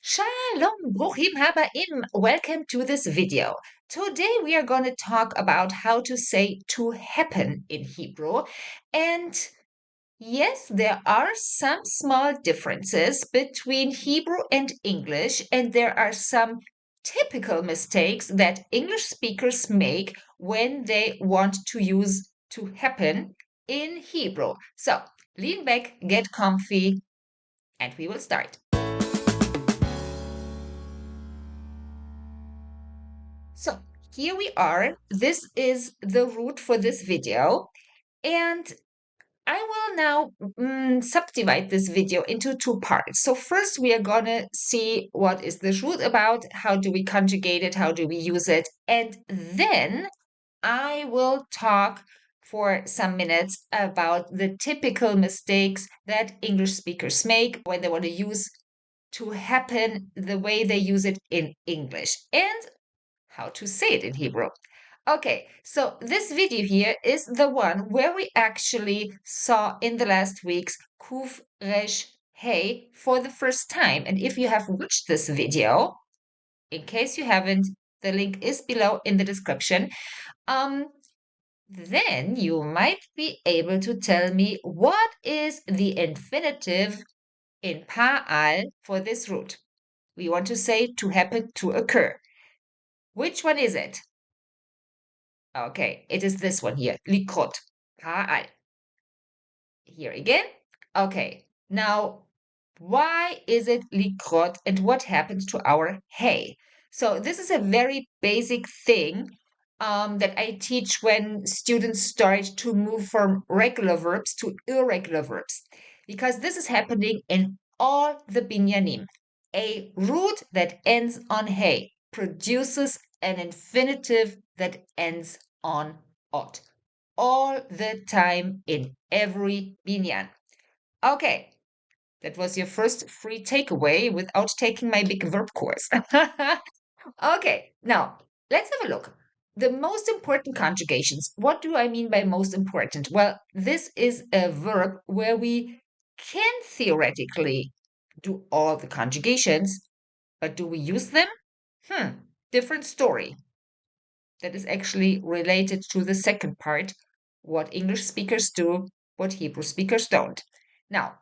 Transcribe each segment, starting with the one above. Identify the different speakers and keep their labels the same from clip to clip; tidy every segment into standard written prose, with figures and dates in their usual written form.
Speaker 1: Shalom, Bruchim Habaim. Welcome to this video. Today we are going to talk about how to say to happen in Hebrew. And yes, there are some small differences between Hebrew and English, and there are some typical mistakes that English speakers make when they want to use to happen in Hebrew. So lean back, get comfy, and we will start. So here we are. This is the root for this video. And I will now subdivide this video into two parts. So first we are going to see what is the root about, how do we conjugate it, how do we use it, and then I will talk for some minutes about the typical mistakes that English speakers make when they want to use to happen the way they use it in English. And how to say it in Hebrew. Okay, so this video here is the one where we actually saw in the last weeks Kuf Resh Hey for the first time. And if you have watched this video, in case you haven't, the link is below in the description. Then you might be able to tell me what is the infinitive in Pa'al for this root. We want to say to happen, to occur. Which one is it? Okay, it is this one here, likrot. Pa'al. Here again. Okay, now why is it likrot and what happens to our hey? So this is a very basic thing that I teach when students start to move from regular verbs to irregular verbs, because this is happening in all the binyanim. A root that ends on hey produces an infinitive that ends on ot all the time in every binyan. Okay, that was your first free takeaway without taking my big verb course. Okay, now let's have a look. The most important conjugations. What do I mean by most important? Well, this is a verb where we can theoretically do all the conjugations, but do we use them? Different story. That is actually related to the second part, what English speakers do, what Hebrew speakers don't. Now,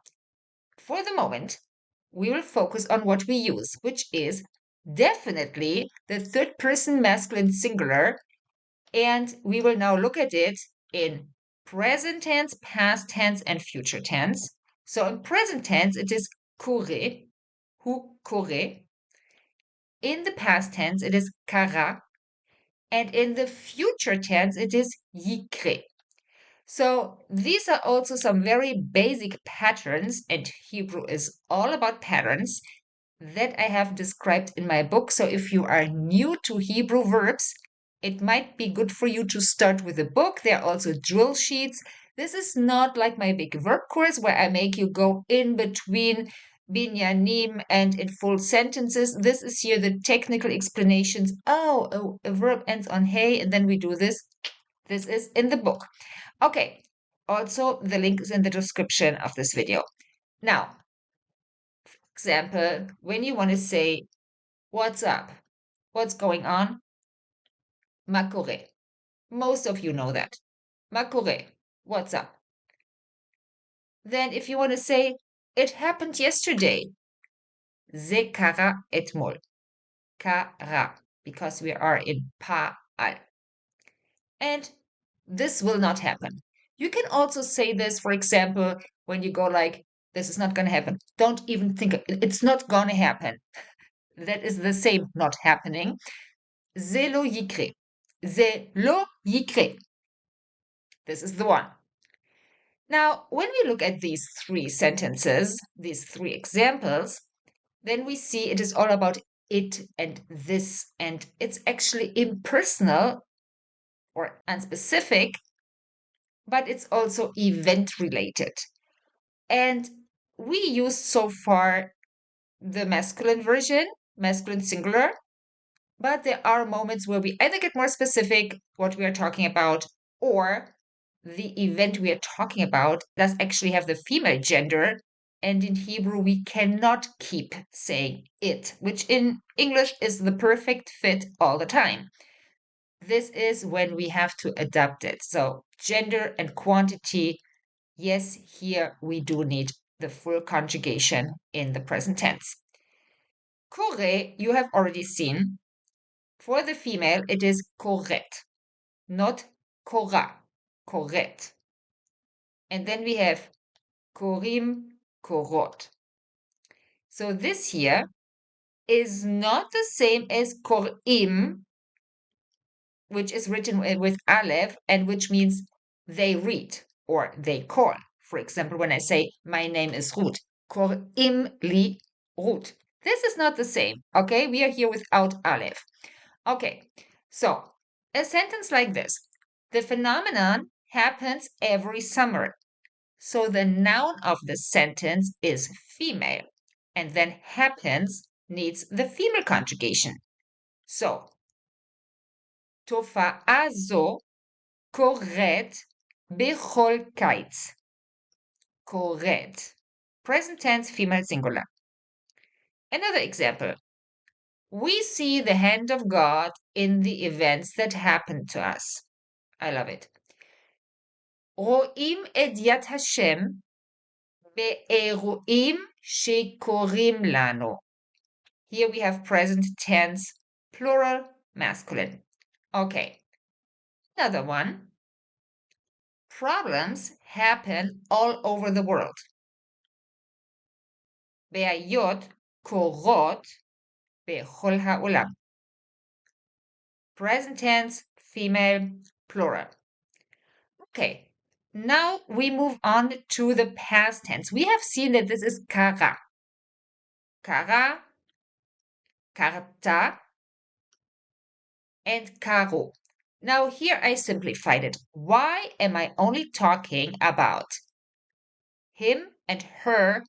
Speaker 1: for the moment, we will focus on what we use, which is definitely the third person masculine singular. And we will now look at it in present tense, past tense, and future tense. So in present tense, it is kore, hu kore. In the past tense, it is kara. And in the future tense, it is yikre. So these are also some very basic patterns, and Hebrew is all about patterns that I have described in my book. So if you are new to Hebrew verbs, it might be good for you to start with a book. There are also drill sheets. This is not like my big verb course where I make you go in between binyanim and in full sentences. This is here the technical explanations. Oh, a verb ends on hey, and then we do this. This is in the book. Okay, also the link is in the description of this video. Now, for example, when you want to say, what's up? What's going on? Ma kore. Most of you know that. Ma kore. What's up? Then if you want to say, it happened yesterday. Ze kara etmol. Kara. Because we are in pa'al. And this will not happen. You can also say this, for example, when you go like, this is not going to happen. Don't even think it's not going to happen. That is the same not happening. Ze lo yikre. Ze lo yikre. This is the one. Now, when we look at these three sentences, these three examples, then we see it is all about it and this, and it's actually impersonal or unspecific, but it's also event related. And we used so far the masculine version, masculine singular, but there are moments where we either get more specific what we are talking about, or the event we are talking about does actually have the female gender, and in Hebrew we cannot keep saying it, which in English is the perfect fit all the time. This is when we have to adapt it. So gender and quantity, yes, here we do need the full conjugation in the present tense. Kore, you have already seen. For the female, it is koret, not kora, koret. And then we have korim, korot. So this here is not the same as korim, which is written with aleph and which means they read or they call. For example, when I say, my name is Ruth, korim li Ruth. This is not the same, okay? We are here without aleph. Okay, so a sentence like this. The phenomenon happens every summer. So the noun of the sentence is female, and then happens needs the female conjugation. So, תופעה זו קורית בכל קיץ. קורית. Present tense, female singular. Another example. We see the hand of God in the events that happen to us. I love it. רואים את יד השם באירועים שקורים לנו. Here we have present tense, plural, masculine. Okay. Another one. Problems happen all over the world. בעיות קורות בכל העולם. Present tense, female, plural. Okay, now we move on to the past tense. We have seen that this is קרה. קרה, קרתה, and קרו. Now here I simplified it. Why am I only talking about him and her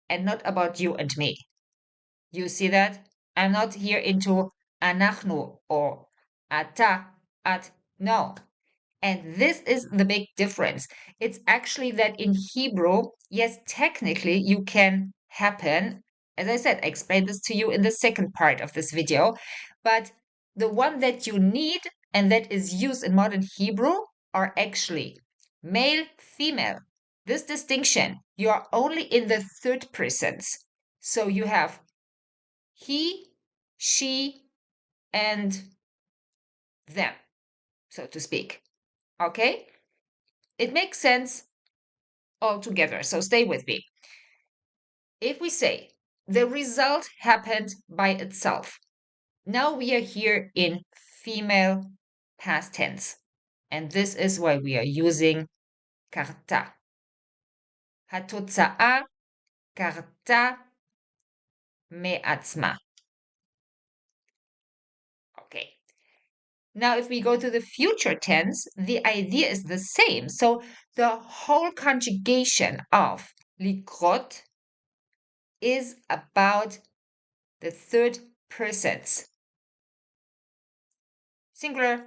Speaker 1: and not about you and me? You see that? I'm not here into אנחנו or אתה, at, no. And this is the big difference. It's actually that in Hebrew, yes, technically you can happen. As I said, I explained this to you in the second part of this video. But the one that you need and that is used in modern Hebrew are actually male, female. This distinction, you are only in the third persons. So you have he, she, and them, so to speak. Okay? It makes sense altogether, so stay with me. If we say the result happened by itself, now we are here in female past tense, and this is why we are using קרתה. התוצאה קרתה מעצמה. Okay. Now, if we go to the future tense, the idea is the same. So the whole conjugation of לקרות is about the third persons. Singular,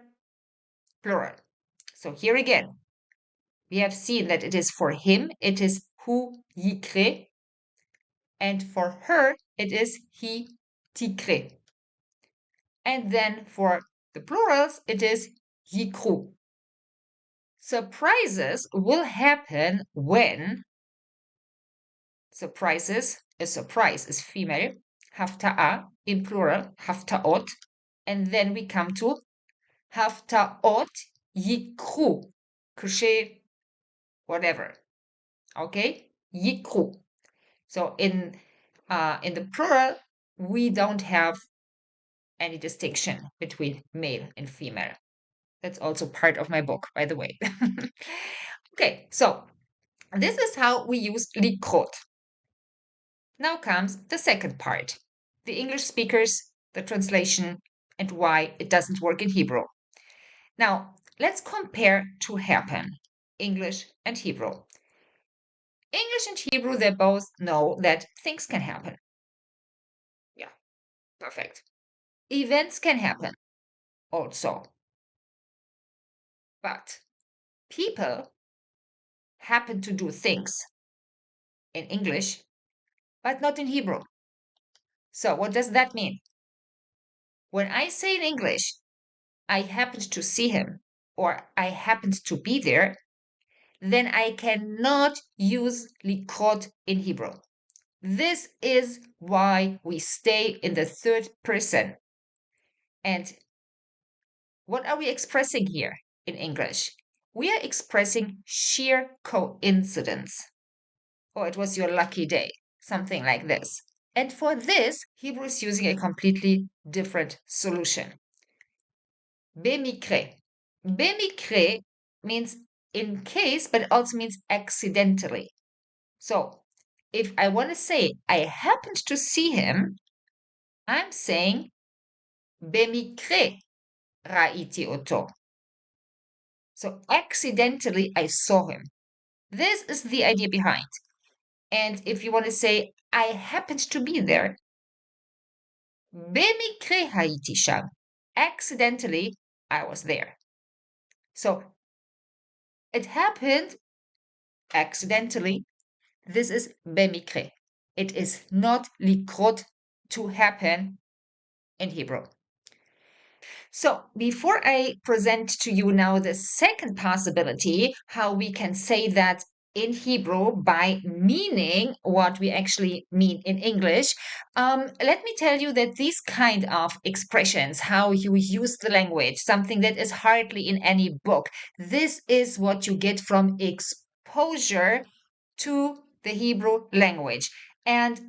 Speaker 1: plural. So here again, we have seen that it is for him, it is הוא יקרה, and for her, it is היא תקרה. And then for the plurals, it is יקרו. Surprises will happen when surprises, a surprise is female, הפתעה, in plural, הפתעות, and then we come to הפתעות יקרו, קשה, whatever, okay, יקרו. So in the plural, we don't have any distinction between male and female. That's also part of my book, by the way. Okay, so this is how we use לקרות. Now comes the second part, the English speakers, the translation, and why it doesn't work in Hebrew. Now, let's compare to happen, English and Hebrew. English and Hebrew, they both know that things can happen. Yeah, perfect. Events can happen also. But people happen to do things in English but not in Hebrew. So what does that mean? When I say in English, I happened to see him or I happened to be there, then I cannot use likrot in Hebrew. This is why we stay in the third person. And what are we expressing here in English? We are expressing sheer coincidence. Or it was your lucky day, something like this. And for this, Hebrew is using a completely different solution. Bemikre. Bemikre means in case, but it also means accidentally. So if I want to say I happened to see him, I'm saying במקרה ראיתי אותו. So accidentally I saw him. This is the idea behind. And if you want to say I happened to be there, במקרה הייתי שם. Accidentally I was there. So it happened accidentally. This is במקרה. It is not לקרות, to happen in Hebrew. So before I present to you now the second possibility, how we can say that in Hebrew by meaning what we actually mean in English, let me tell you that these kind of expressions, how you use the language, something that is hardly in any book, this is what you get from exposure to the Hebrew language. And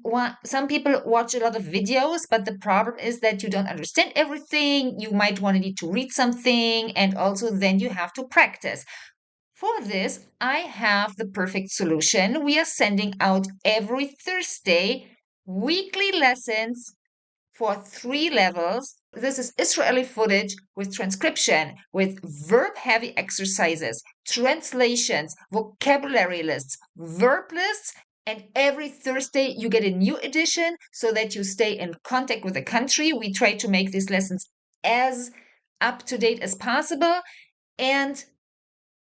Speaker 1: some people watch a lot of videos, but the problem is that you don't understand everything. You might want to need to read something, and also then you have to practice. For this, I have the perfect solution. We are sending out every Thursday weekly lessons for 3 levels. This is Israeli footage with transcription, with verb-heavy exercises, translations, vocabulary lists, verb lists, and every Thursday you get a new edition so that you stay in contact with the country. We try to make these lessons as up to date as possible. And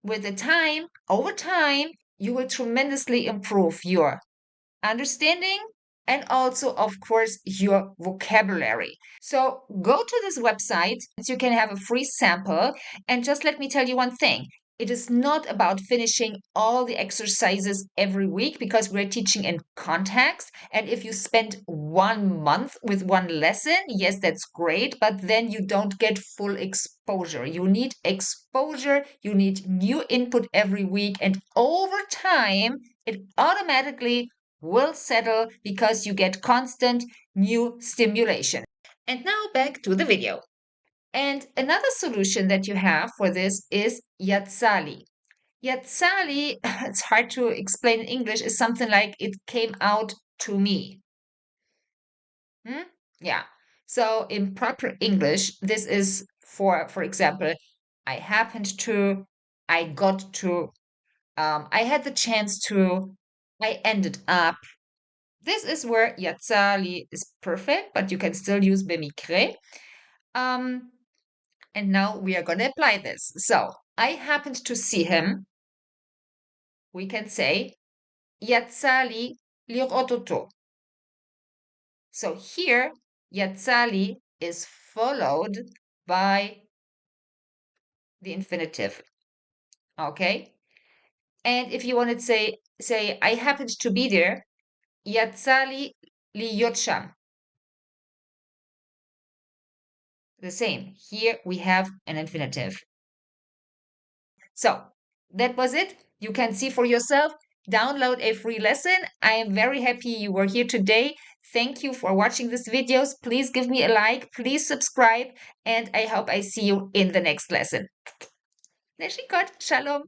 Speaker 1: with the time, over time, you will tremendously improve your understanding and also, of course, your vocabulary. So go to this website so you can have a free sample. And just let me tell you one thing. It is not about finishing all the exercises every week because we're teaching in context. And if you spend 1 month with one lesson, yes, that's great, but then you don't get full exposure. You need exposure, you need new input every week, and over time, it automatically will settle because you get constant new stimulation. And now back to the video. And another solution that you have for this is yatsali. Yatsali, it's hard to explain in English, is something like it came out to me. Yeah. So in proper English, this is for example, I happened to, I got to, I had the chance to, I ended up. This is where yatsali is perfect, but you can still use במקרה. And now we are going to apply this. So I happened to see him. We can say yatsali לראות אותו. So here, yatsali is followed by the infinitive. Okay? And if you want to say I happened to be there, yatsali להיות שם. The same. Here we have an infinitive. So that was it. You can see for yourself. Download a free lesson. I am very happy you were here today. Thank you for watching these videos. Please give me a like. Please subscribe. And I hope I see you in the next lesson. Neshikot. Shalom.